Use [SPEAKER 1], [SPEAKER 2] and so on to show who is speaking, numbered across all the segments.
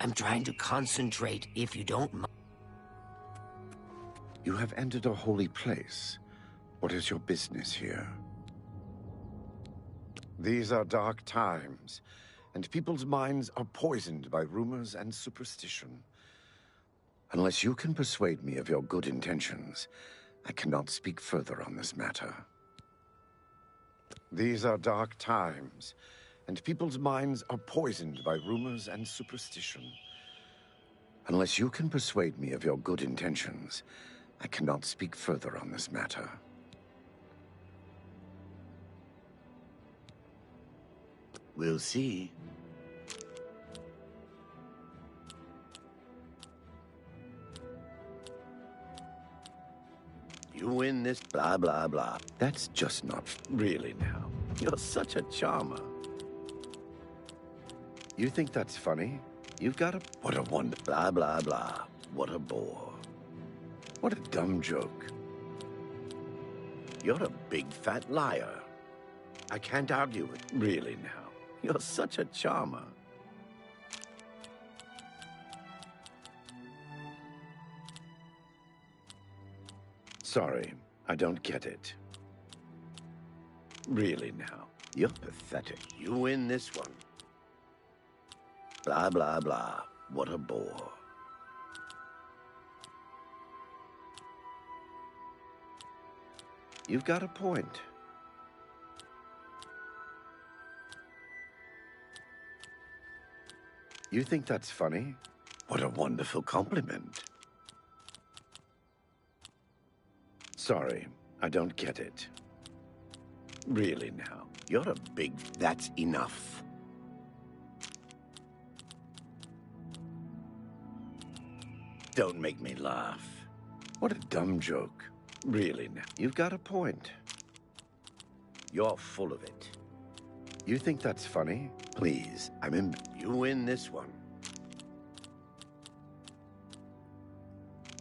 [SPEAKER 1] I'm trying to concentrate, if you don't mind.
[SPEAKER 2] You have entered a holy place. What is your business here? These are dark times, and people's minds are poisoned by rumors and superstition. Unless you can persuade me of your good intentions, I cannot speak further on this matter. These are dark times, and people's minds are poisoned by rumors and superstition. Unless you can persuade me of your good intentions, I cannot speak further on this matter.
[SPEAKER 1] We'll see. You win this blah, blah, blah.
[SPEAKER 2] That's just not
[SPEAKER 1] Really now. You're such a charmer.
[SPEAKER 2] You think that's funny? You've got a...
[SPEAKER 1] What a wonder. Blah, blah, blah. What a bore.
[SPEAKER 2] What a dumb joke.
[SPEAKER 1] You're a big fat liar. I can't argue with. Really now. You're such a charmer.
[SPEAKER 2] Sorry, I don't get it.
[SPEAKER 1] Really now.
[SPEAKER 2] You're pathetic.
[SPEAKER 1] You win this one. Blah, blah, blah. What a bore.
[SPEAKER 2] You've got a point. You think that's funny?
[SPEAKER 1] What a wonderful compliment.
[SPEAKER 2] Sorry, I don't get it.
[SPEAKER 1] Really now. You're a big... That's enough. Don't make me laugh.
[SPEAKER 2] What a dumb joke.
[SPEAKER 1] Really now.
[SPEAKER 2] You've got a point.
[SPEAKER 1] You're full of it.
[SPEAKER 2] You think that's funny?
[SPEAKER 1] Please, You win this one.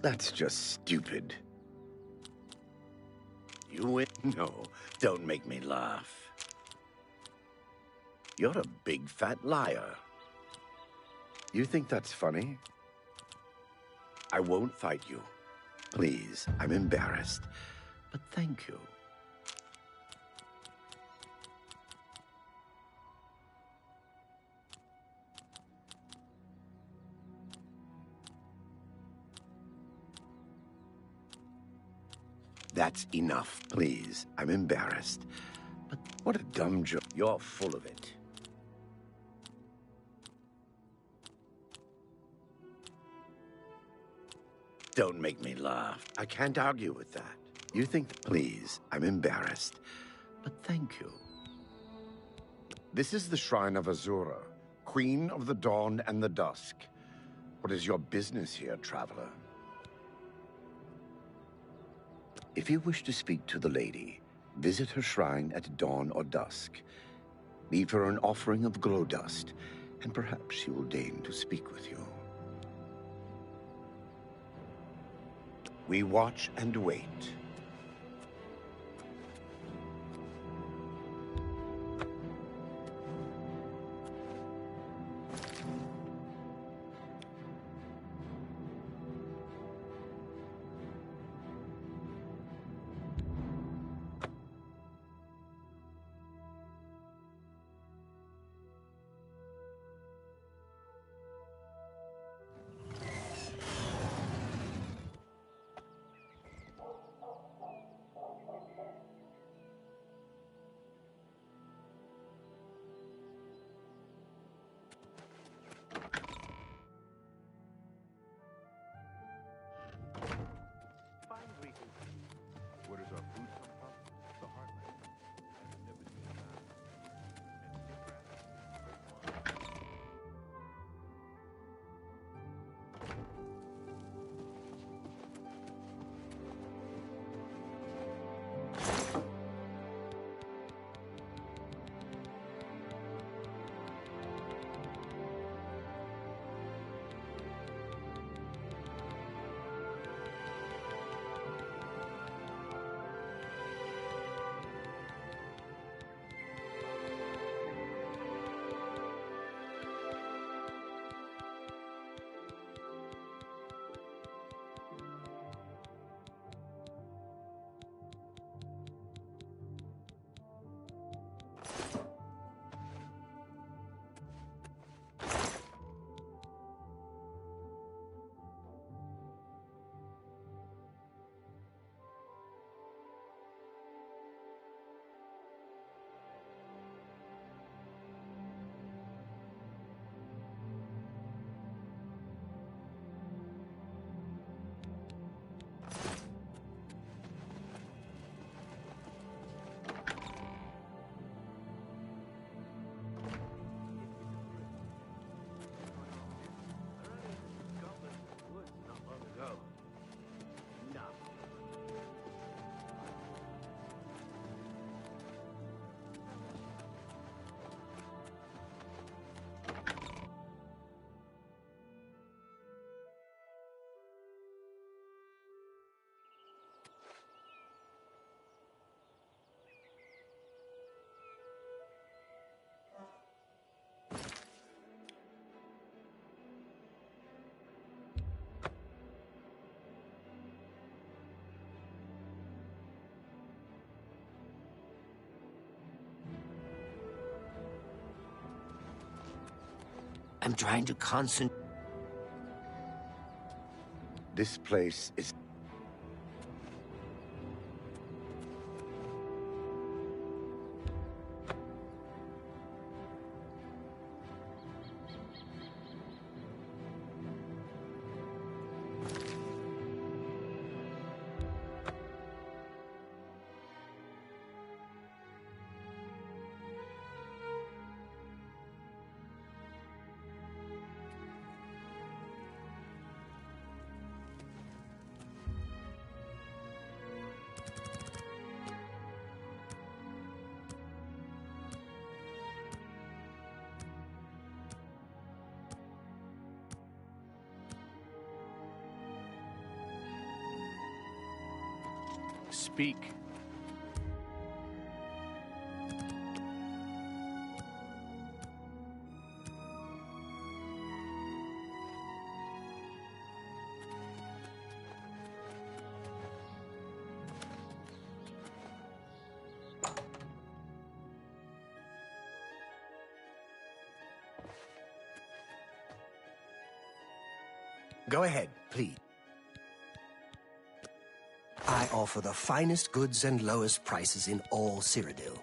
[SPEAKER 2] That's just stupid.
[SPEAKER 1] You win. No, don't make me laugh. You're a big fat liar.
[SPEAKER 2] You think that's funny?
[SPEAKER 1] I won't fight you.
[SPEAKER 2] Please, I'm embarrassed, but thank you.
[SPEAKER 1] That's enough.
[SPEAKER 2] Please, I'm embarrassed, but what a dumb joke.
[SPEAKER 1] You're full of it. Don't make me laugh. I can't argue with that.
[SPEAKER 2] You think, please, I'm embarrassed, but thank you. This is the Shrine of Azura, Queen of the Dawn and the Dusk. What is your business here, traveler? If you wish to speak to the lady, visit her shrine at dawn or dusk. Leave her an offering of glow dust, and perhaps she will deign to speak with you. We watch and wait.
[SPEAKER 1] I'm trying to concentrate.
[SPEAKER 2] This place is...
[SPEAKER 3] Speak.
[SPEAKER 4] Go ahead, please. I offer the finest goods and lowest prices in all Cyrodiil.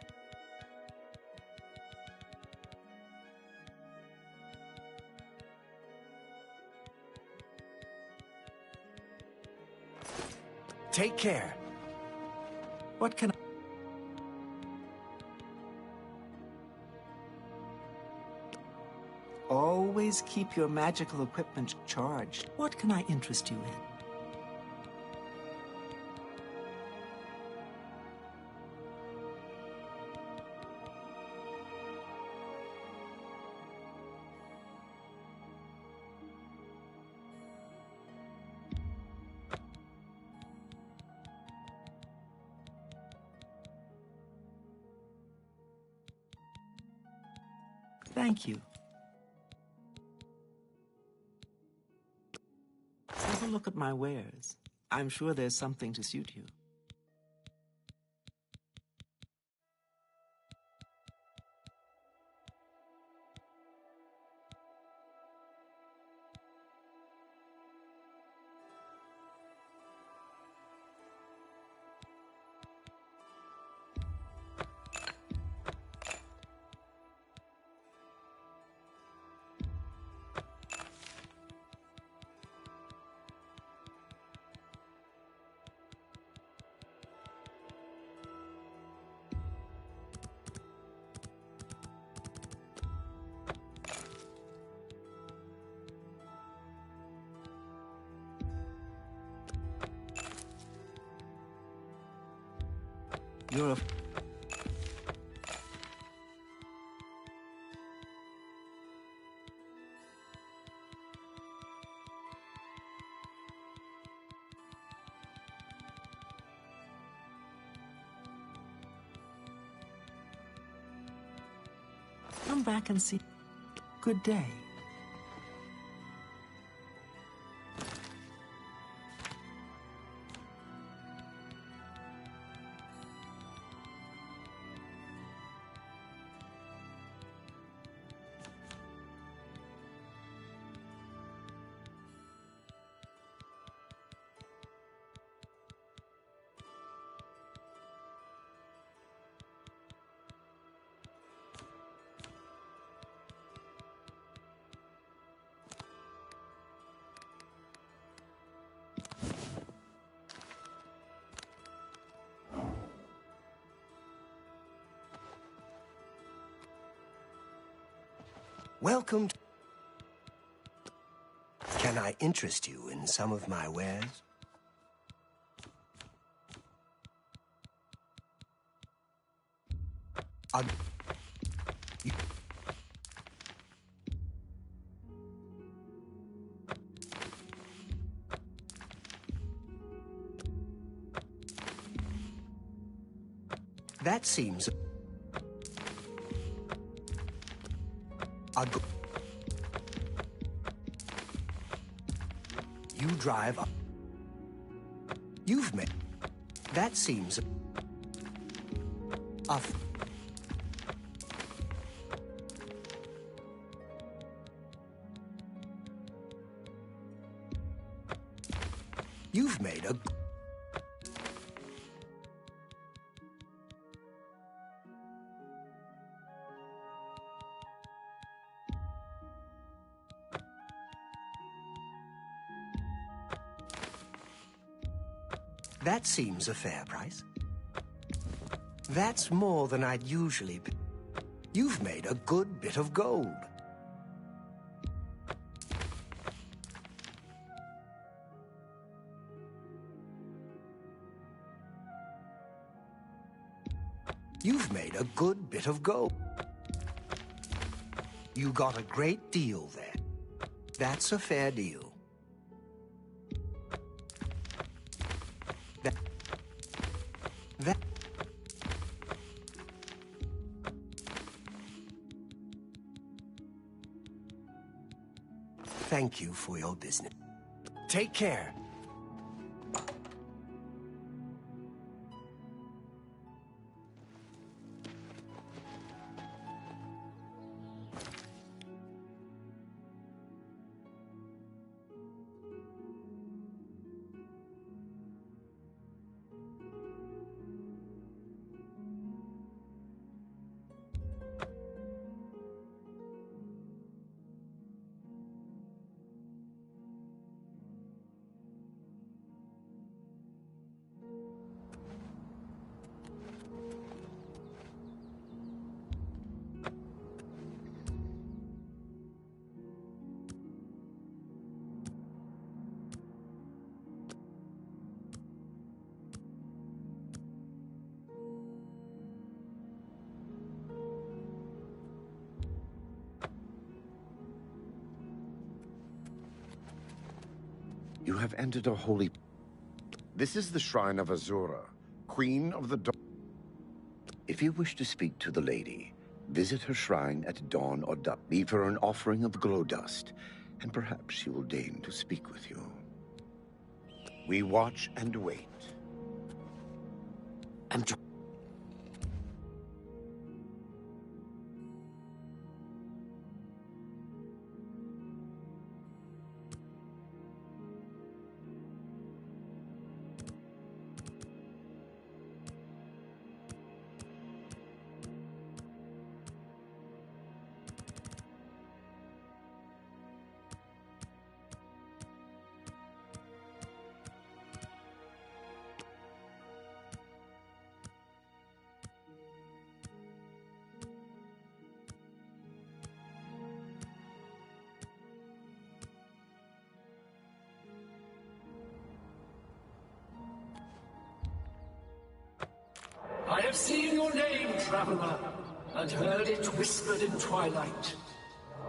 [SPEAKER 4] Take care. What can I...
[SPEAKER 5] Always keep your magical equipment charged. What can I interest you in? Thank you. Have a look at my wares. I'm sure there's something to suit you. You're a... Come back and see. Good day.
[SPEAKER 4] Welcome to... Can I interest you in some of my wares? That seems... You drive up. You've met. That seems... off. You've made a... That seems a fair price. That's more than I'd usually pay. You've made a good bit of gold. You've made a good bit of gold. You got a great deal there. That's a fair deal. That... Thank you for your business. Take care.
[SPEAKER 2] You have entered a holy... This is the Shrine of Azura, Queen of the Dawn.
[SPEAKER 1] If you wish to speak to the lady, visit her shrine at dawn or dusk. Leave her an offering of glow dust, and perhaps she will deign to speak with you.
[SPEAKER 2] We watch and wait.
[SPEAKER 1] I'm
[SPEAKER 6] I have seen your name, traveler, and heard it whispered in twilight.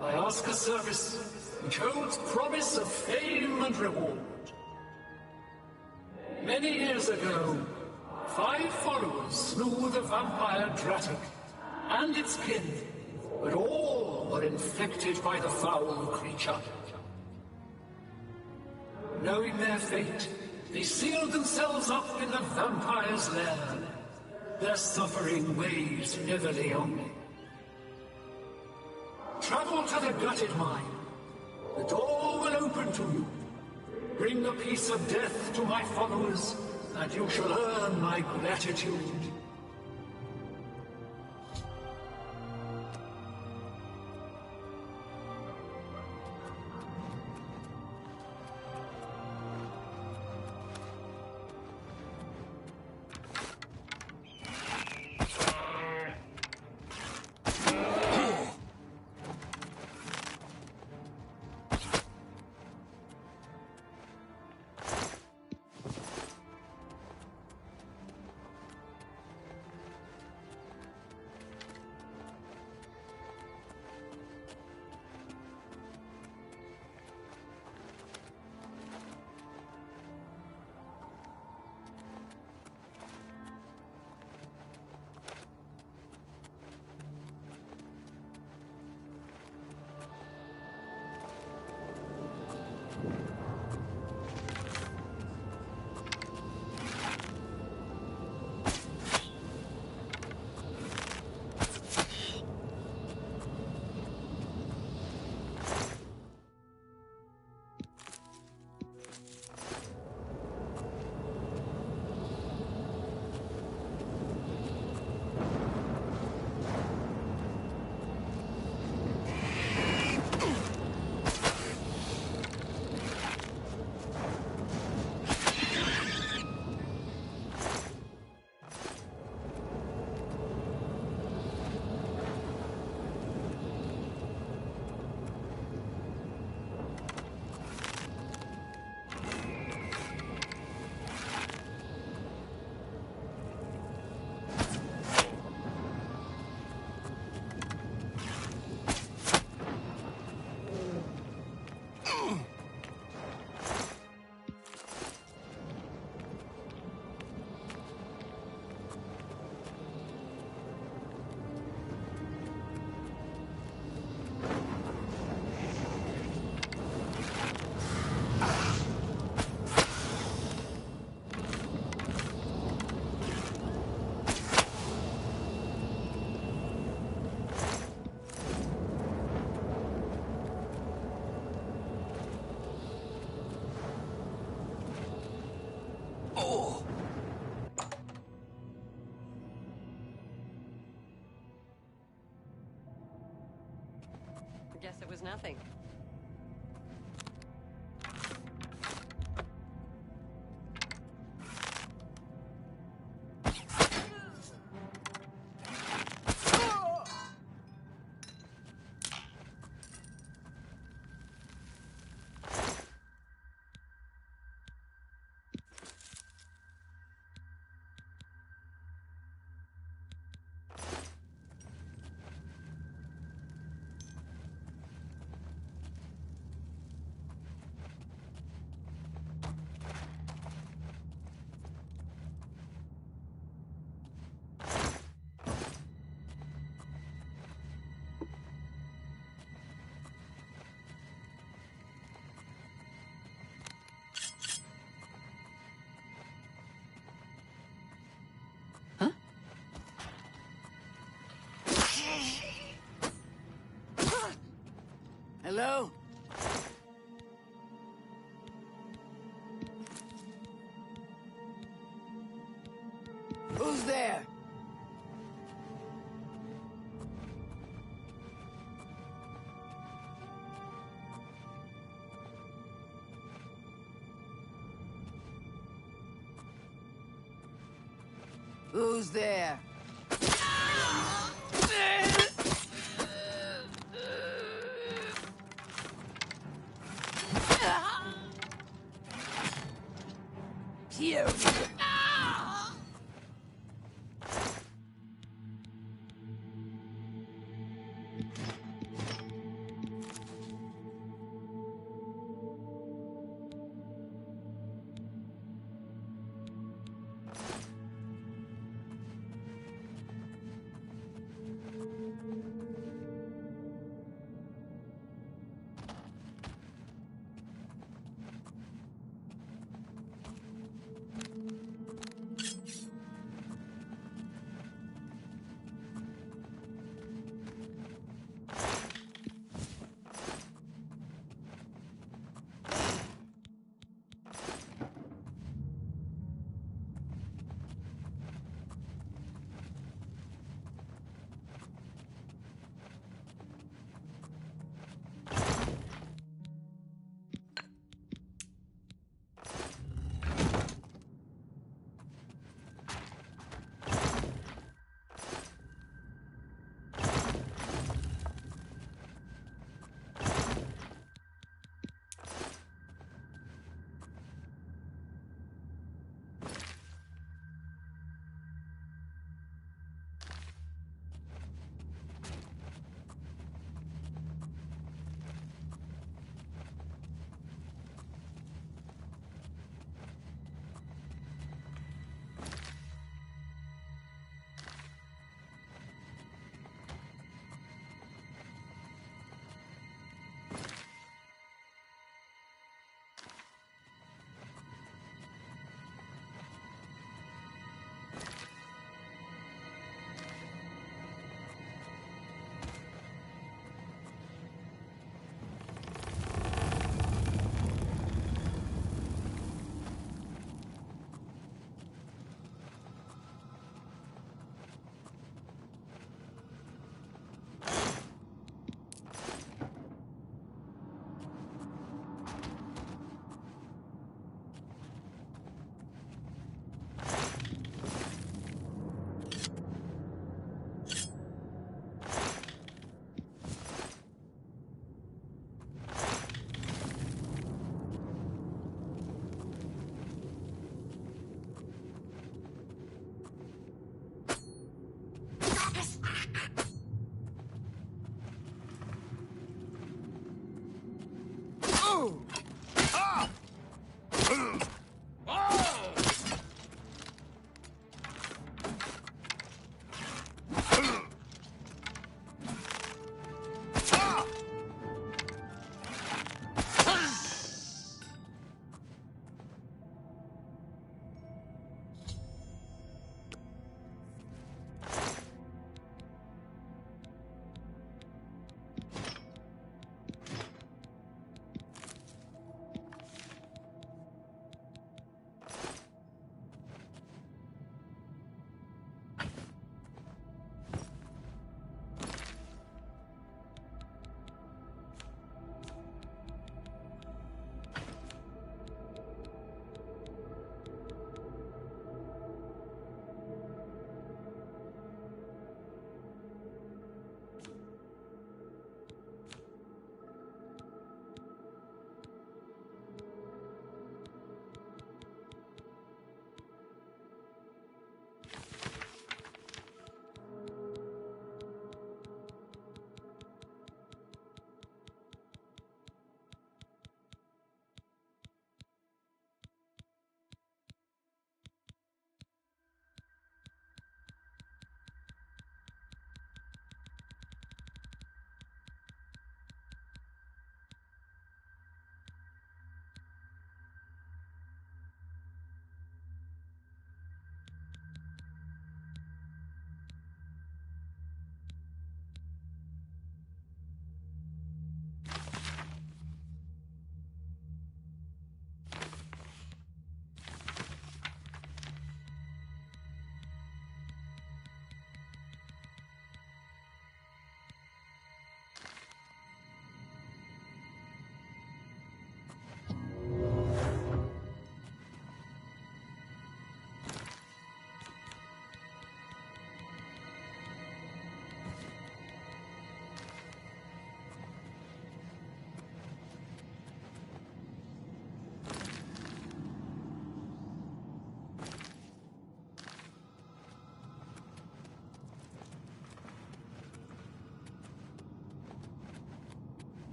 [SPEAKER 6] I ask a service which holds promise of fame and reward. Many years ago, 5 followers slew the vampire Dratic and its kin, but all were infected by the foul creature. Knowing their fate, they sealed themselves up in the vampire's lair. Their suffering weighs heavily on me. Travel to the gutted mine. The door will open to you. Bring the piece of death to my followers, and you shall earn my gratitude.
[SPEAKER 7] as nothing.
[SPEAKER 5] Hello? Who's there? Who's there? You!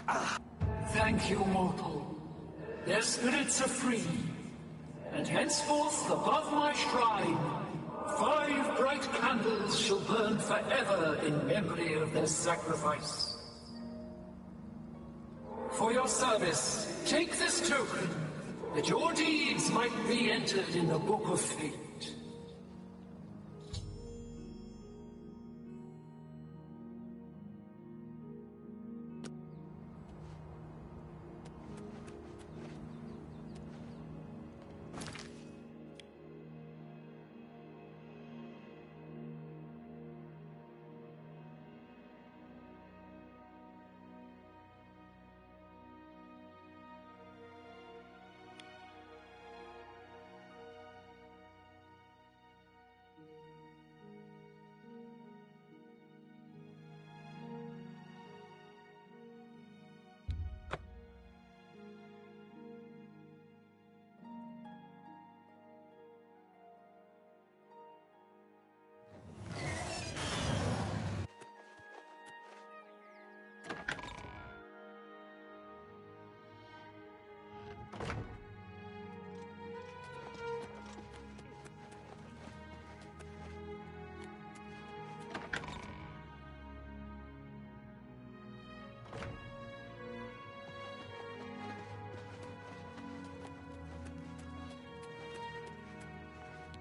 [SPEAKER 6] Thank you, mortal. Their spirits are free, and henceforth above my shrine, 5 bright candles shall burn forever in memory of their sacrifice. For your service, take this token, that your deeds might be entered in the Book of Fate.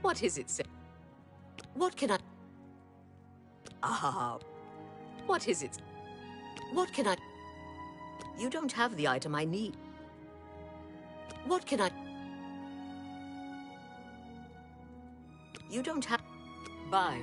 [SPEAKER 7] What is it, sir? What can I... Ah. What is it? What can I... You don't have the item I need. What can I... You don't have... Buy.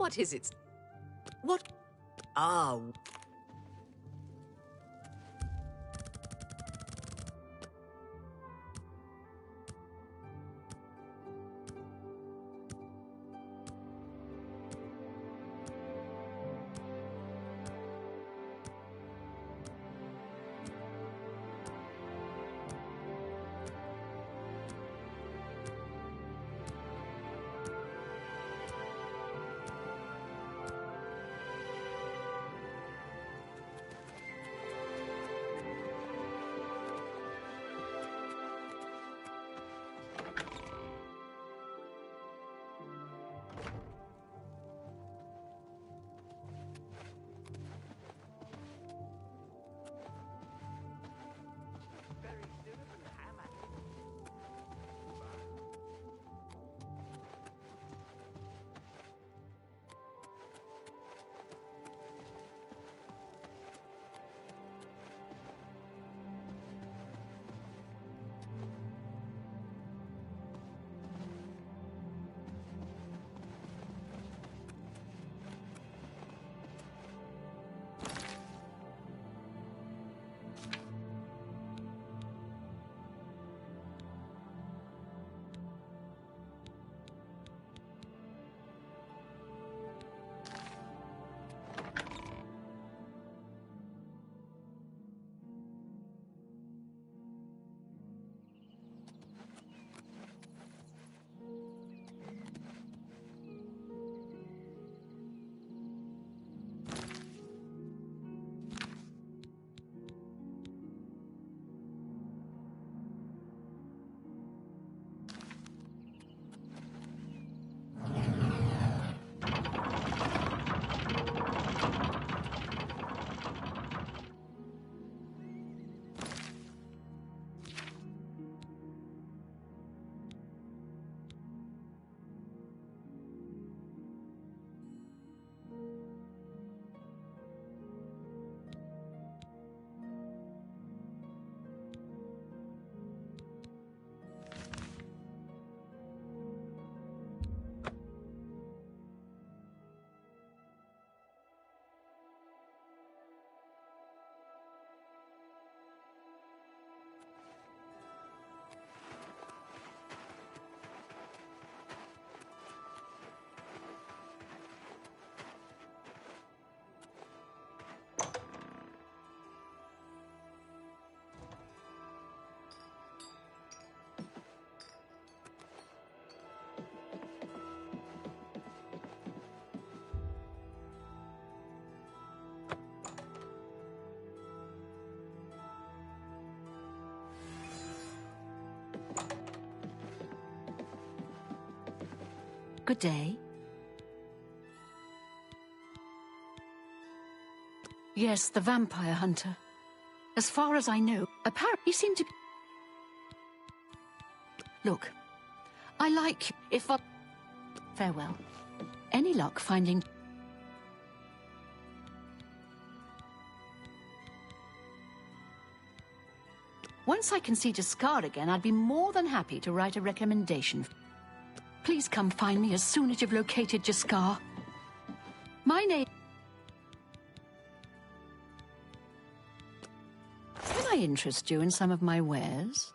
[SPEAKER 7] What is it? What? Ah.
[SPEAKER 8] Good day. Yes, the vampire hunter. As far as I know, apparently he seemed to... Look, I like you. If I... Farewell. Any luck finding... Once I can see Jaskar again, I'd be more than happy to write a recommendation. Please come find me as soon as you've located Jaskar. My name... Can I interest you in some of my wares?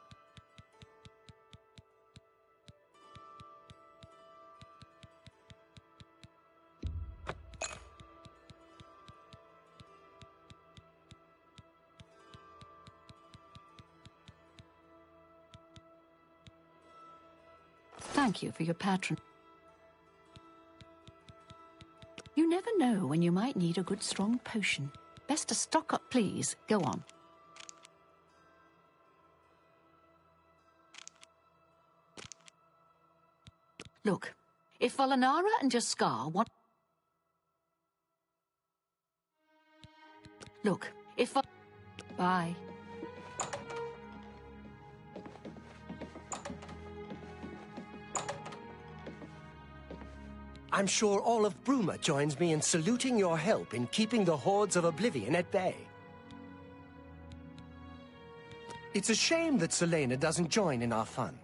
[SPEAKER 8] Thank you for your patron. You never know when you might need a good strong potion. Best to stock up, please. Go on. Look, if Valinara and Jaskar want... Look, if... Bye.
[SPEAKER 4] I'm sure all of Bruma joins me in saluting your help in keeping the hordes of Oblivion at bay. It's a shame that Selena doesn't join in our fun,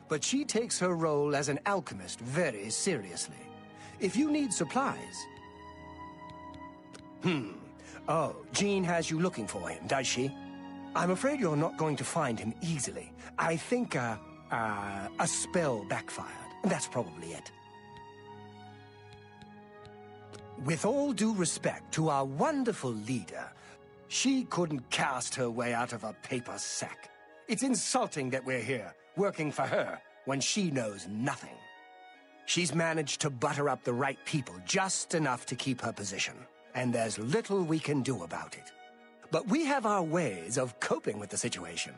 [SPEAKER 4] but she takes her role as an alchemist very seriously. If you need supplies... Oh, Jean has you looking for him, does she? I'm afraid you're not going to find him easily. I think, a spell backfired. That's probably it. With all due respect to our wonderful leader, she couldn't cast her way out of a paper sack. It's insulting that we're here, working for her, when she knows nothing. She's managed to butter up the right people just enough to keep her position, and there's little we can do about it. But we have our ways of coping with the situation.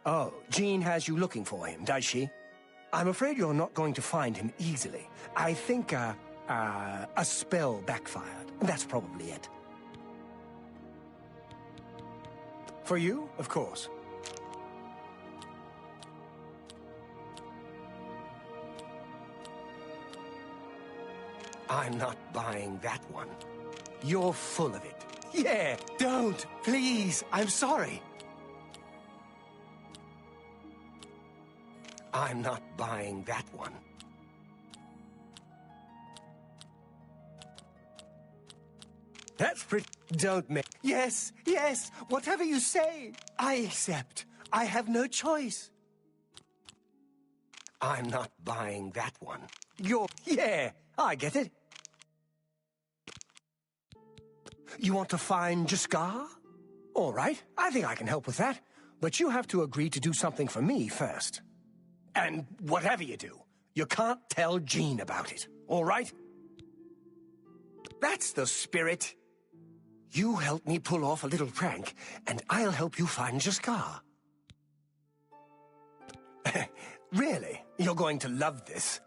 [SPEAKER 4] Oh, Jean has you looking for him, does she? I'm afraid you're not going to find him easily. I think, a spell backfired. That's probably it. For you, of course. I'm not buying that one. You're full of it. Yeah, don't! Please, I'm sorry. I'm not buying that one. That's pretty... Don't make... Yes, yes, whatever you say. I accept. I have no choice. I'm not buying that one. You're... Yeah, I get it. You want to find Jaskar? All right, I think I can help with that. But you have to agree to do something for me first. And whatever you do, you can't tell Jean about it, all right? That's the spirit. You help me pull off a little prank, and I'll help you find Jaskar. Really? You're going to love this.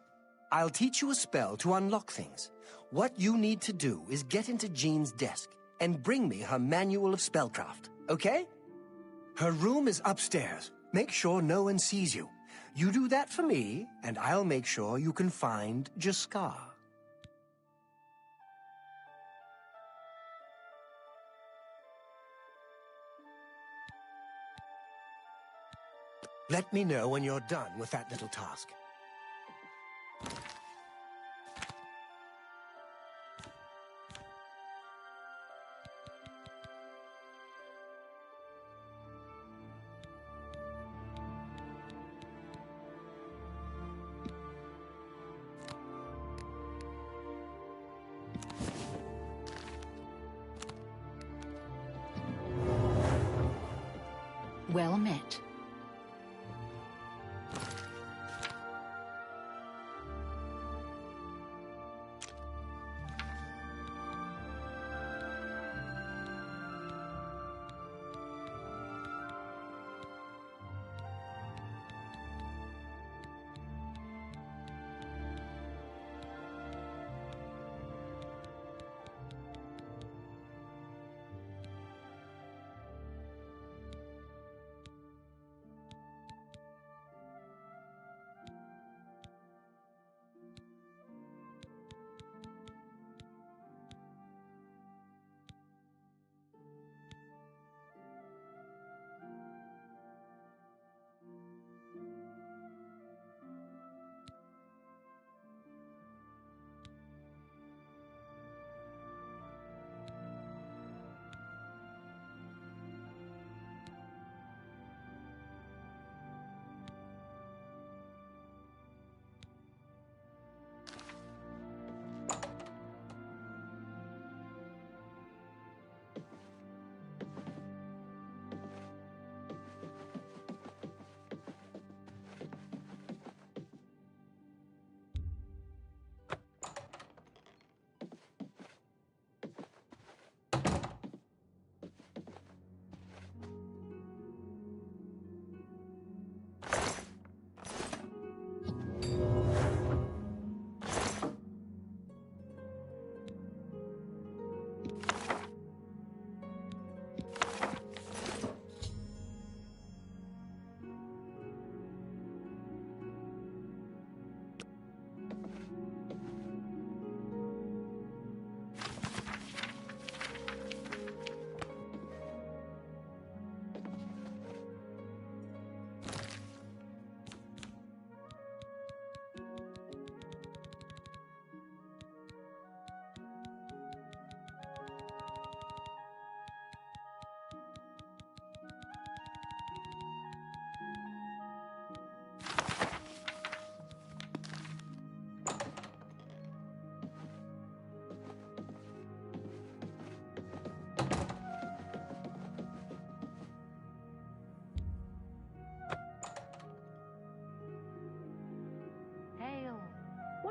[SPEAKER 4] I'll teach you a spell to unlock things. What you need to do is get into Jean's desk and bring me her manual of spellcraft, okay? Her room is upstairs. Make sure no one sees you. You do that for me, and I'll make sure you can find Jaskar. Let me know when you're done with that little task.
[SPEAKER 8] Well met.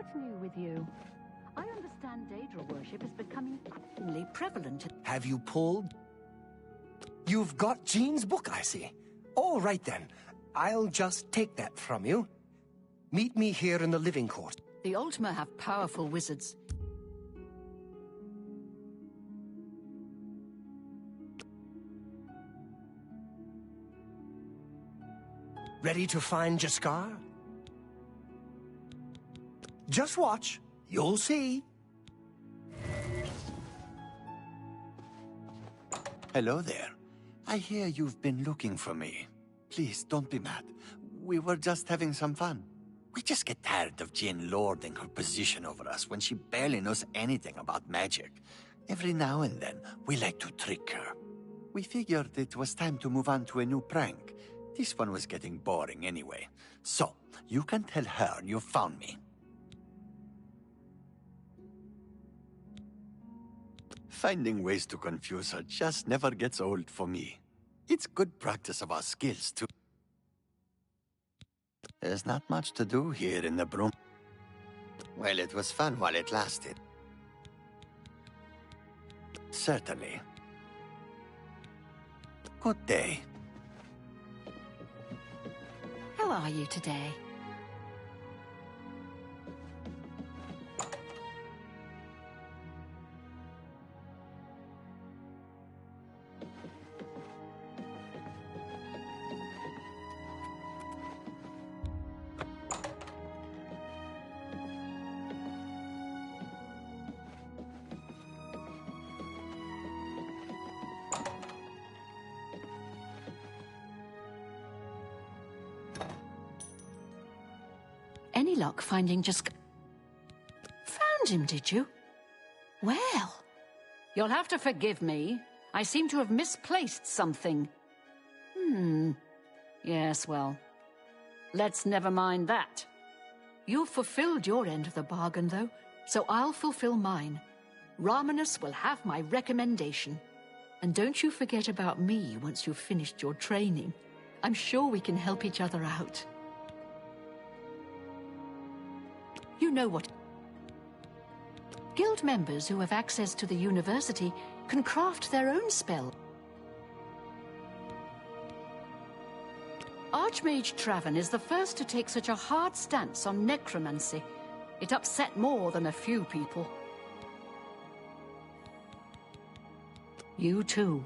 [SPEAKER 8] What's new with you? I understand Daedra worship is becoming increasingly prevalent.
[SPEAKER 4] Have you pulled? You've got Jean's book, I see. All right then. I'll just take that from you. Meet me here in the living court.
[SPEAKER 8] The Ultima have powerful wizards.
[SPEAKER 4] Ready to find Jaskar? Just watch. You'll see.
[SPEAKER 9] Hello there. I hear you've been looking for me. Please, don't be mad. We were just having some fun. We just get tired of Jin lording her position over us when she barely knows anything about magic. Every now and then, we like to trick her. We figured it was time to move on to a new prank. This one was getting boring anyway. So, you can tell her you found me. Finding ways to confuse her just never gets old for me. It's good practice of our skills, too. There's not much to do here in the broom. Well, it was fun while it lasted. Certainly. Good day.
[SPEAKER 8] How are you today? Any luck finding just... Found him, did you? Well, you'll have to forgive me. I seem to have misplaced something. Yes, well, let's never mind that. You've fulfilled your end of the bargain, though, so I'll fulfill mine. Ramanus will have my recommendation. And don't you forget about me once you've finished your training. I'm sure we can help each other out. You know what? Guild members who have access to the university can craft their own spell. Archmage Traven is the first to take such a hard stance on necromancy. It upset more than a few people. You too.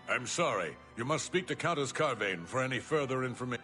[SPEAKER 10] I'm sorry. You must speak to Countess Carvane for any further information.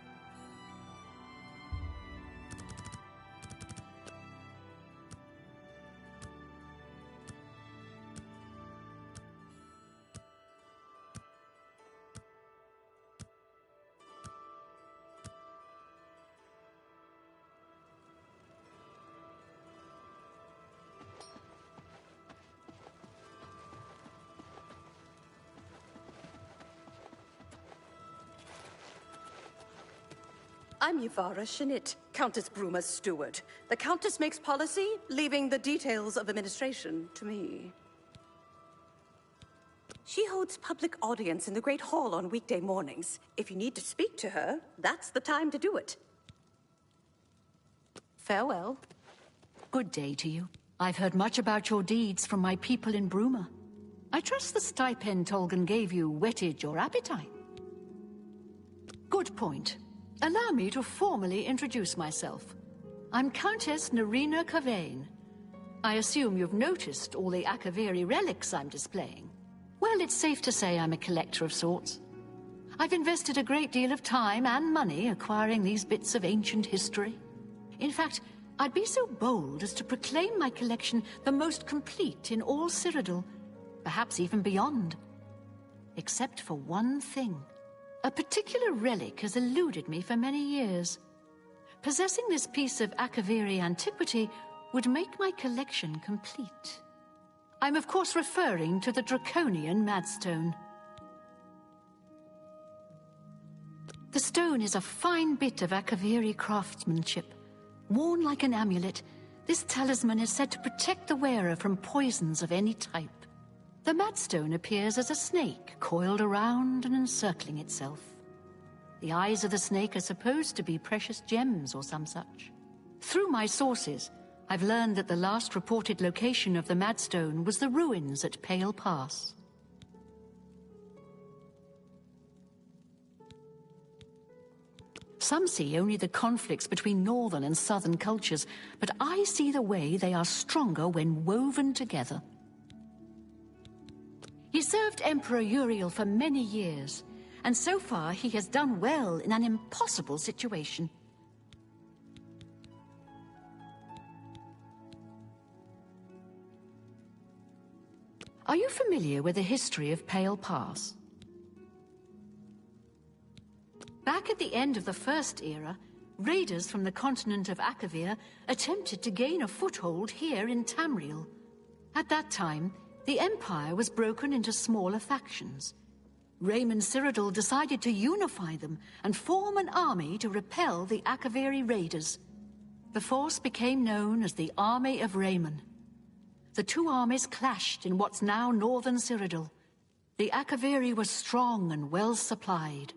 [SPEAKER 11] I'm Yvara Shinit, Countess Bruma's steward. The Countess makes policy, leaving the details of administration to me. She holds public audience in the Great Hall on weekday mornings. If you need to speak to her, that's the time to do it. Farewell.
[SPEAKER 8] Good day to you. I've heard much about your deeds from my people in Bruma. I trust the stipend Tolgan gave you whetted your appetite. Good point. Allow me to formally introduce myself. I'm Countess Narina Kavain. I assume you've noticed all the Akaviri relics I'm displaying. Well, it's safe to say I'm a collector of sorts. I've invested a great deal of time and money acquiring these bits of ancient history. In fact, I'd be so bold as to proclaim my collection the most complete in all Cyrodiil, perhaps even beyond. Except for one thing. A particular relic has eluded me for many years. Possessing this piece of Akaviri antiquity would make my collection complete. I'm of course referring to the Draconian Madstone. The stone is a fine bit of Akaviri craftsmanship. Worn like an amulet, this talisman is said to protect the wearer from poisons of any type. The Madstone appears as a snake coiled around and encircling itself. The eyes of the snake are supposed to be precious gems or some such. Through my sources, I've learned that the last reported location of the Madstone was the ruins at Pale Pass. Some see only the conflicts between northern and southern cultures, but I see the way they are stronger when woven together. He served Emperor Uriel for many years, and so far he has done well in an impossible situation. Are you familiar with the history of Pale Pass? Back at the end of the First Era, raiders from the continent of Akavir attempted to gain a foothold here in Tamriel. At that time, the Empire was broken into smaller factions. Raymond Cyrodiil decided to unify them and form an army to repel the Akaviri raiders. The force became known as the Army of Raymond. The two armies clashed in what's now northern Cyrodiil. The Akaviri were strong and well supplied.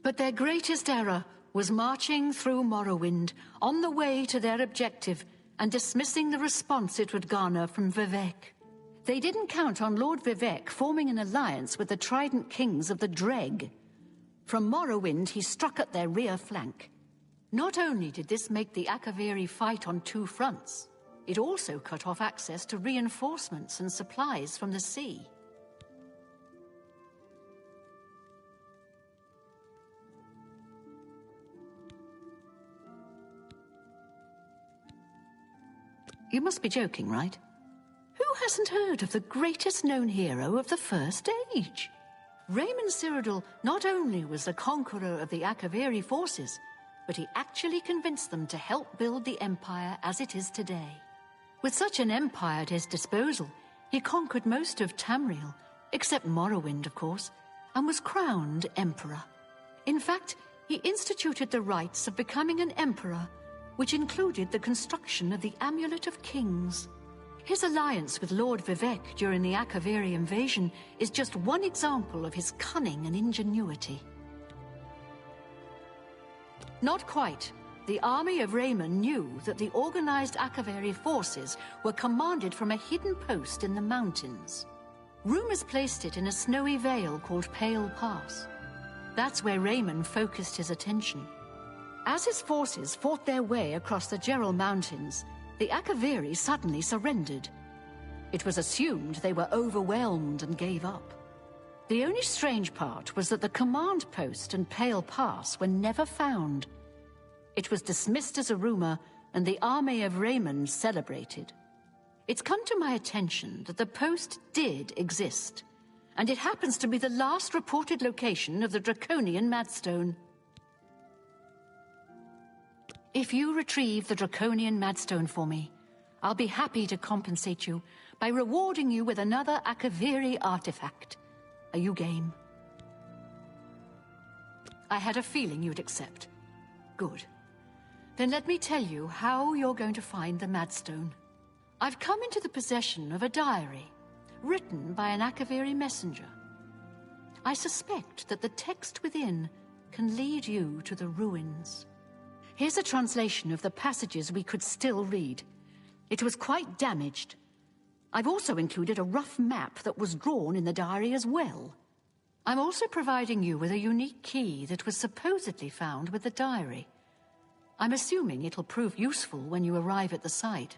[SPEAKER 8] But their greatest error was marching through Morrowind on the way to their objective and dismissing the response it would garner from Vivek. They didn't count on Lord Vivek forming an alliance with the Trident Kings of the Dreg. From Morrowind, he struck at their rear flank. Not only did this make the Akaviri fight on two fronts, it also cut off access to reinforcements and supplies from the sea. You must be joking, right? Who hasn't heard of the greatest known hero of the First Age? Raymond Cyrodiil not only was the conqueror of the Akaviri forces, but he actually convinced them to help build the Empire as it is today. With such an empire at his disposal, he conquered most of Tamriel, except Morrowind, of course, and was crowned emperor. In fact, he instituted the rites of becoming an emperor, which included the construction of the Amulet of Kings. His alliance with Lord Vivek during the Akaviri invasion is just one example of his cunning and ingenuity. Not quite. The army of Raymond knew that the organized Akaviri forces were commanded from a hidden post in the mountains. Rumors placed it in a snowy vale called Pale Pass. That's where Raymond focused his attention. As his forces fought their way across the Gerald Mountains, the Akaviri suddenly surrendered. It was assumed they were overwhelmed and gave up. The only strange part was that the command post and Pale Pass were never found. It was dismissed as a rumor, and the army of Raymond celebrated. It's come to my attention that the post did exist, and it happens to be the last reported location of the Draconian Madstone. If you retrieve the Draconian Madstone for me, I'll be happy to compensate you by rewarding you with another Akaviri artifact. Are you game? I had a feeling you'd accept. Good. Then let me tell you how you're going to find the Madstone. I've come into the possession of a diary, written by an Akaviri messenger. I suspect that the text within can lead you to the ruins. Here's a translation of the passages we could still read. It was quite damaged. I've also included a rough map that was drawn in the diary as well. I'm also providing you with a unique key that was supposedly found with the diary. I'm assuming it'll prove useful when you arrive at the site.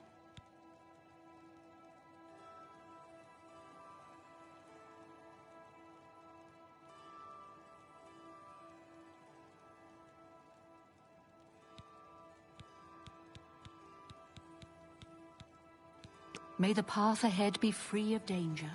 [SPEAKER 8] May the path ahead be free of danger.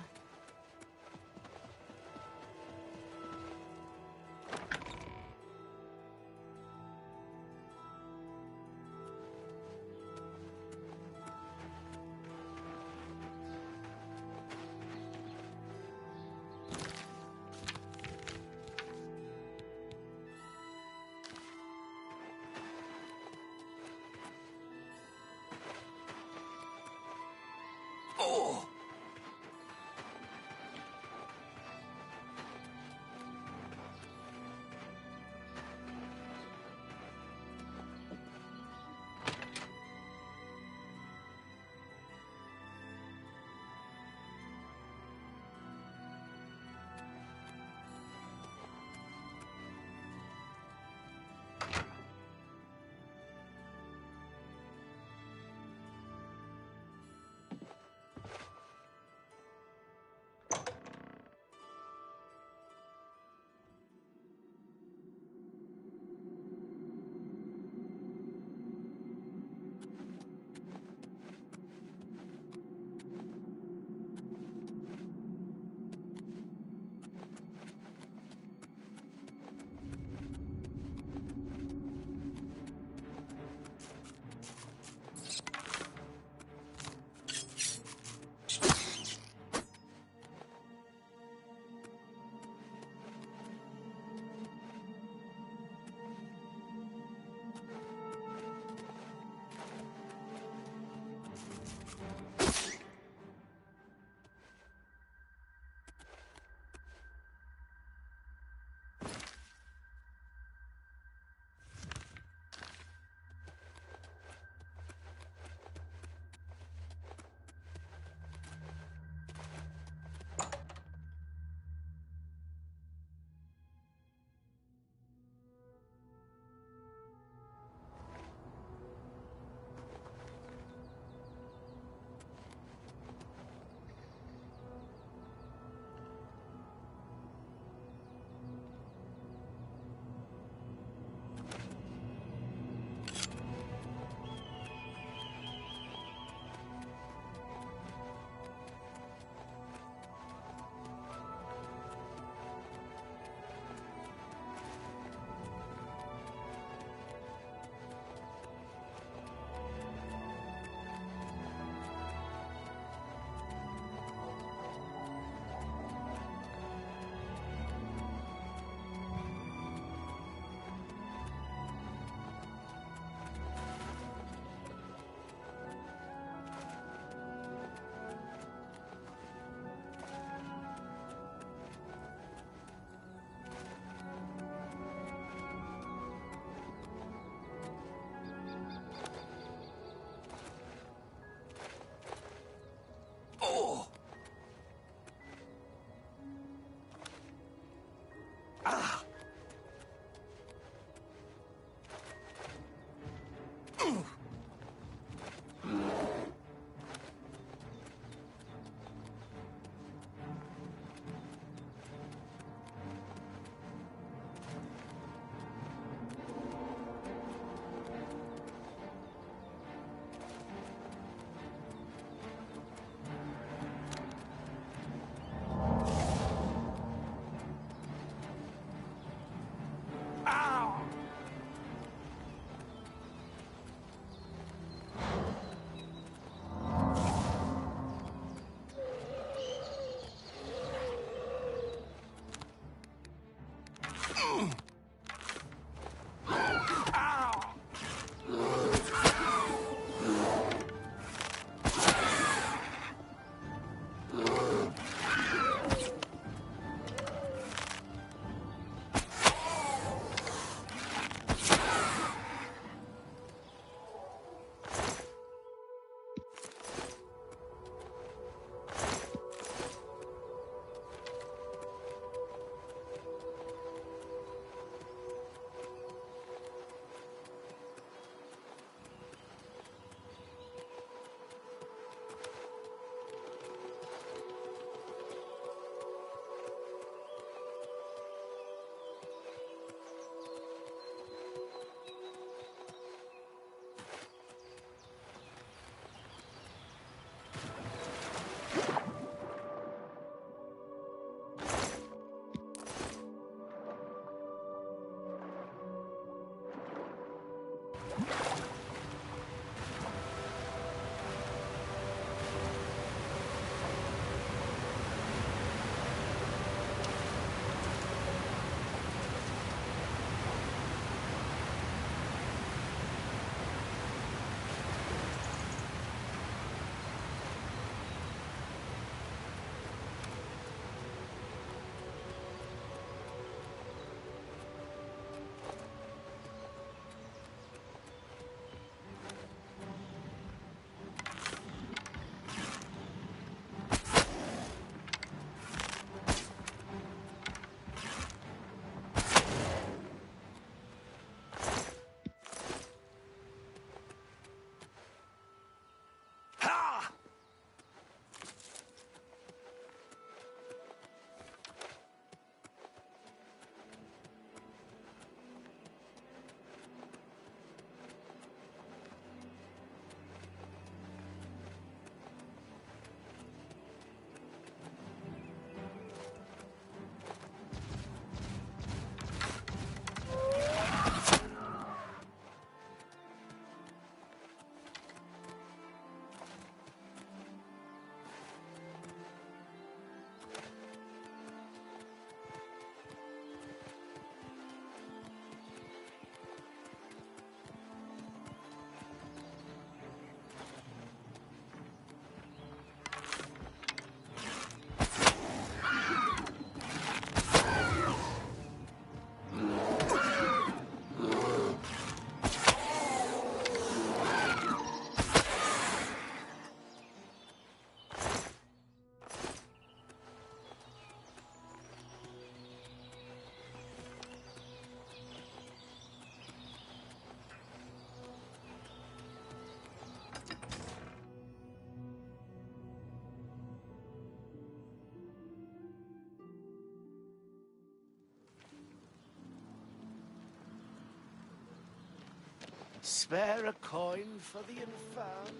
[SPEAKER 3] Spare a coin for the infirm.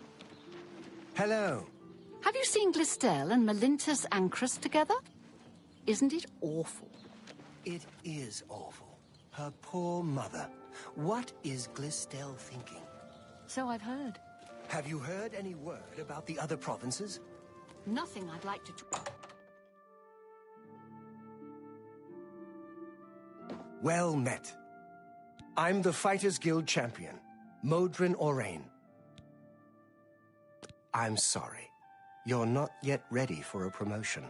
[SPEAKER 4] Hello.
[SPEAKER 8] Have you seen Glistel and Melintus Ancrus together? Isn't it awful?
[SPEAKER 4] It is awful. Her poor mother. What is Glistel thinking?
[SPEAKER 8] So I've heard.
[SPEAKER 4] Have you heard any word about the other provinces?
[SPEAKER 8] Nothing I'd like to...
[SPEAKER 4] Well met. I'm the Fighters Guild champion, Modrin Orain. I'm sorry. You're not yet ready for a promotion.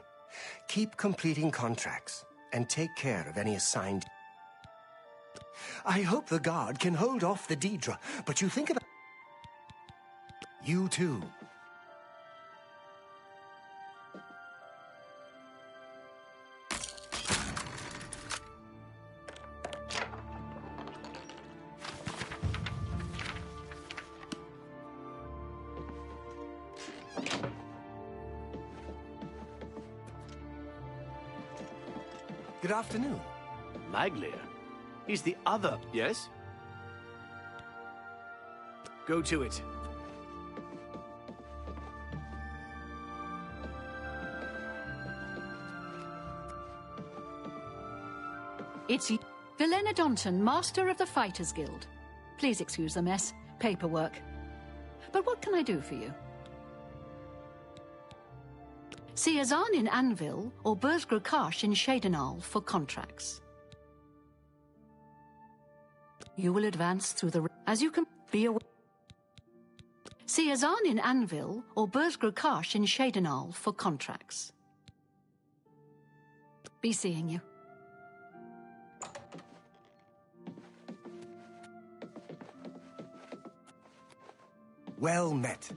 [SPEAKER 4] Keep completing contracts and take care of any assigned... I hope the guard can hold off the Daedra, but you think about... You too. Good afternoon.
[SPEAKER 3] Maglia? He's the other, yes? Go to it.
[SPEAKER 8] It's Villenodonton, Master of the Fighters Guild. Please excuse the mess. Paperwork. But what can I do for you? See Azan in Anvil or Burzgrokash in Shadenal for contracts. You will advance through the... As you can be aware... See Azan in Anvil or Burzgrokash in Shadenal for contracts. Be seeing you.
[SPEAKER 4] Well met.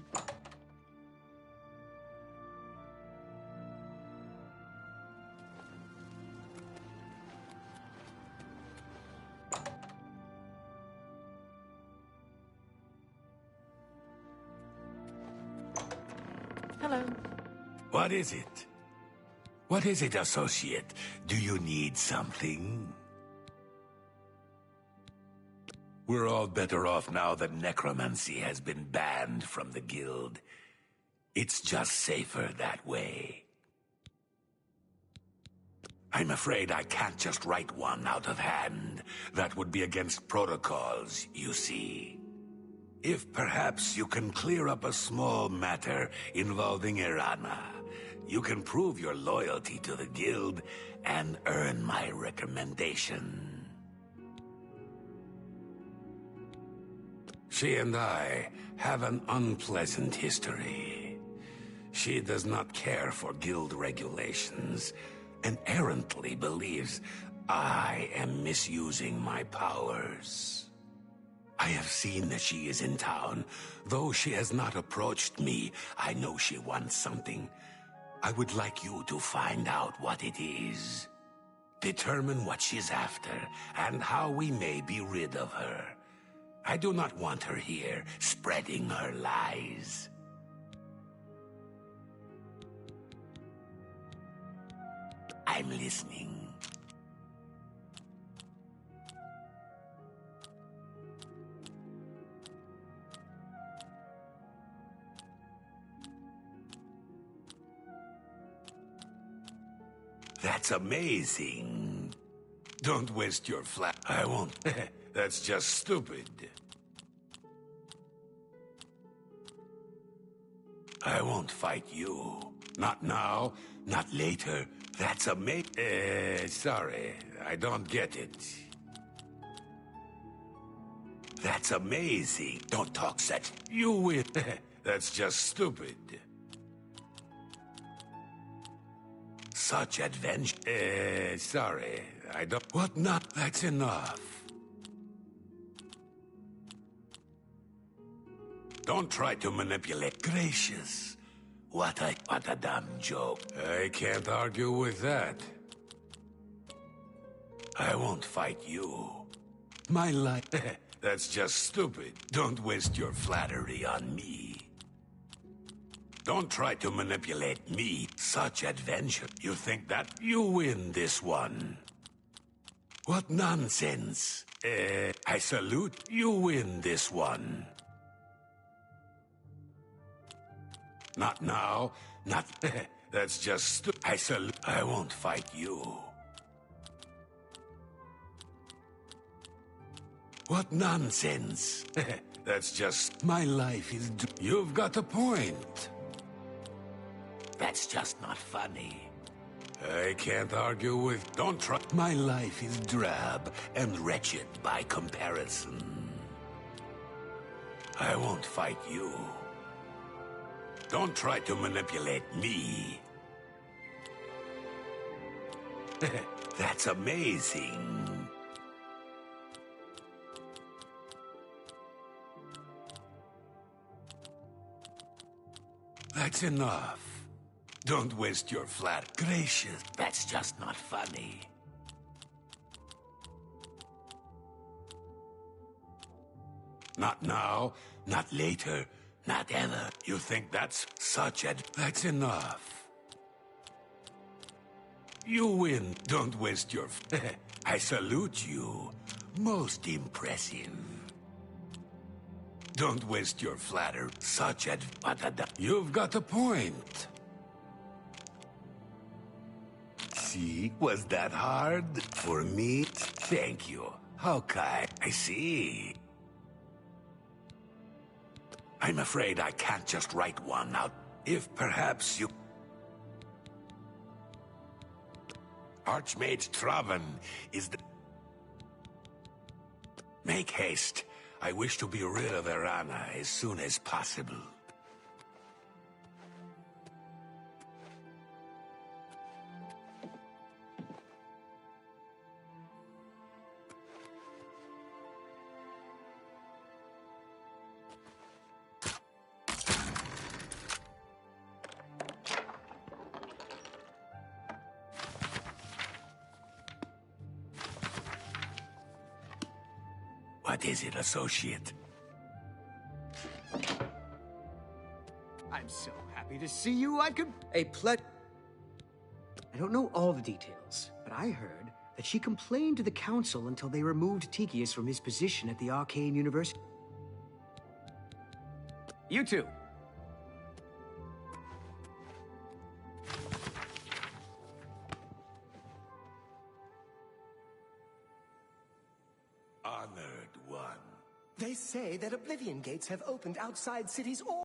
[SPEAKER 11] Hello.
[SPEAKER 12] What is it? What is it, associate? Do you need something? We're all better off now that necromancy has been banned from the guild. It's just safer that way. I'm afraid I can't just write one out of hand. That would be against protocols, you see. If perhaps you can clear up a small matter involving Irana, you can prove your loyalty to the guild and earn my recommendation. She and I have an unpleasant history. She does not care for guild regulations and errantly believes I am misusing my powers. I have seen that she is in town. Though she has not approached me, I know she wants something. I would like you to find out what it is. Determine what she's after and how we may be rid of her. I do not want her here, spreading her lies. I'm listening. That's amazing. Don't waste your flat. I won't. That's just stupid. I won't fight you. Not now, not later. That's sorry, I don't get it. That's amazing. Don't talk such. You win. That's just stupid. Such adventure. Sorry, I don't. What not? That's enough. Don't try to manipulate. Gracious. What a dumb joke. I can't argue with that. I won't fight you. My life. That's just stupid. Don't waste your flattery on me. Don't try to manipulate me. Such adventure. You think that you win this one. What nonsense. I salute. You win this one. Not now. Not... That's just... I salute. I won't fight you. What nonsense. That's just... My life is... You've got a point. That's just not funny. I can't argue with... Don't try... My life is drab and wretched by comparison. I won't fight you. Don't try to manipulate me. That's amazing. That's enough. Don't waste your flat. Gracious, that's just not funny. Not now, not later, not ever. You think that's such a... That's enough. You win. Don't waste your... I salute you. Most impressive. Don't waste your flatter. Such a... You've got a point. See? Was that hard? For me? Thank you. How kind. I see. I'm afraid I can't just write one out. If perhaps you... Archmage Traven is the... Make haste. I wish to be rid of Erana as soon as possible. What is it, associate?
[SPEAKER 13] I'm so happy to see you, I could... I don't know all the details, but I heard that she complained to the council until they removed Tychius from his position at the Arcane University. You too.
[SPEAKER 12] Honored one.
[SPEAKER 4] They say that Oblivion gates have opened outside cities all